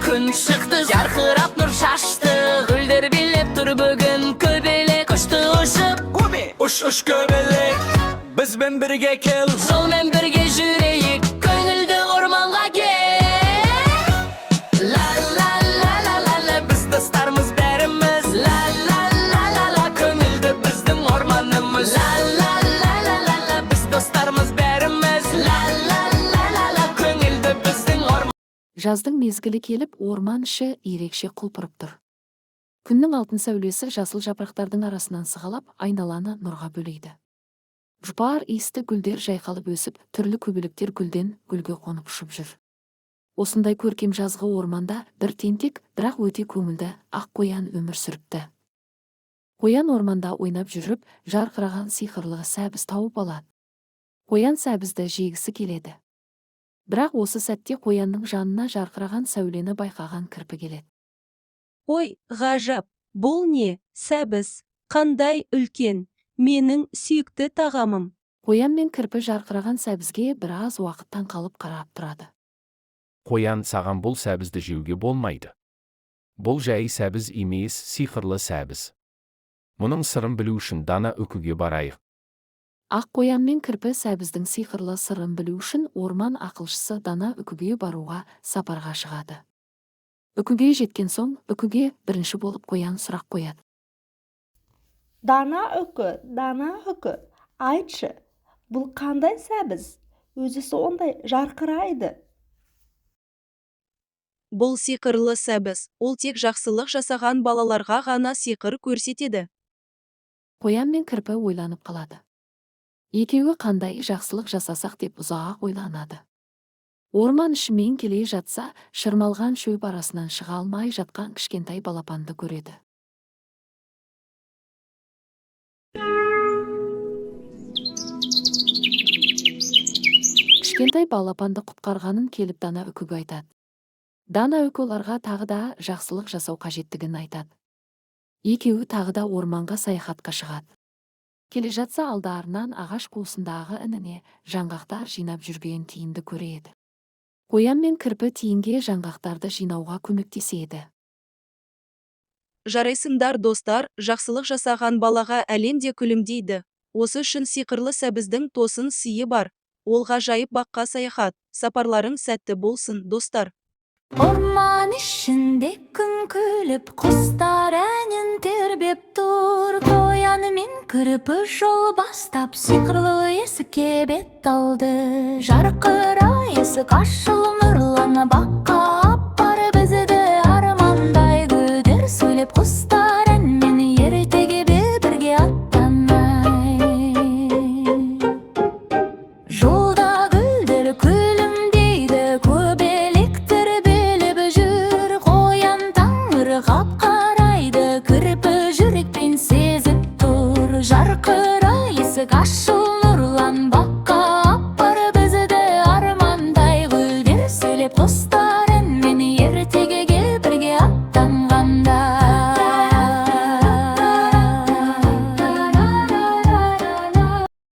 Kun çıktı, yarkırap nur şaştı. Gülder billep dur bugün, köbelek uçtu uçup. Uş göbelek, biz ben birge kel. Sol men birge jüreyik, köngülde ormanga gel. La la la la la la, biz dostlarımız berimiz. La la la la la, köngülde bizдің ormanımız. La la la la la la, biz dostlarımız berimiz. La la la la la, köngülde bizдің orman. Жаздың мезгілі келіп, орман іші ерекше құлпырып тұр. Күннің алтын сәулесі жасыл жапырақтардың арасынан сығалап, айналаны нұрға бөлейді. Жұпар иісті гүлдер жайқалып өсіп, түрлі көбелектер гүлден гүлге қонып ұшып жүр. Осындай көркем жазғы орманда бір тентек, бірақ өте көңілді ақ қоян өмір сүріпті. Қоян орманда ойнап жүріп, жарқыраған сиқырлы сәбіз тауып алады. Қоян сәбізді жегісі келеді. Бірақ осы сәтте қоянның жанына жарқыраған сәулені байқаған кірпі келеді. Ой, ғажап, бұл не, сәбіз, қандай үлкен, менің сүйікті тағамым. Қоян мен кірпі жарқыраған сәбізге біраз уақыттан қалып қарап тұрады. Қоян, саған бұл сәбізді жеуге болмайды. Бұл жай сәбіз емес, сиқырлы сәбіз. Мұның сырын білу үшін дана үкіге барайық. Ақ қоян мен кірпі сәбіздің сиқырлы сырын білу үшін орман ақылшысы дана үкіге баруға сапарға шығады. Үкіге жеткен соң, үкіге бірінші болып қоян сұрақ қояды. Дана үкі, айтшы, бұл қандай сәбіз? Өзі сондай жарқырайды. Бұл сиқырлы сәбіз, ол тек жақсылық жасаған балаларға ғана сиқыр көрсетеді. Қоян мен кірпі ойланып қалады. Екеуі қандай жақсылық жасасақ деп ұзақ ойланады. Орман ішімен келе жатса, шырмалған шөп арасынан шыға алмай жатқан кішкентай балапанды көреді. Кішкентай балапанды құтқарғанын келіп дана үкіге айтады. Дана үкі оларға тағы да жақсылық жасау қажеттігін айтады. Екеуі тағы да орманға саяхатқа шығады. Келе жатса алдарынан ағаш қуысындағы ініне жаңғақтар жинап жүрген тиінді көреді. Қоян мен кірпі тиінге жаңғақтарды жинауға көмектеседі. Жарайсыңдар достар, жақсылық жасаған балаға әлемде күлімдейді. Осы үшін сиқырлы сәбіздің тосын сыйы бар. Ол ғажайып баққа саяхат. Сапарларың сәтті болсын, достар. Orman içinde gün külüp, kuşlar әнін тербеп тұр. Қоян мен кірпі жол бастап, сиқырлы есікке бет алды. Жарқыра есік ашылып, нұрлана баққа аппар бізді армандай күдер сөйлеп, құстар әнмен ертеге бірге аттанай. Жолда гүлдер күлімдейді, көбелектер біліп жүр. Қоян таңырқап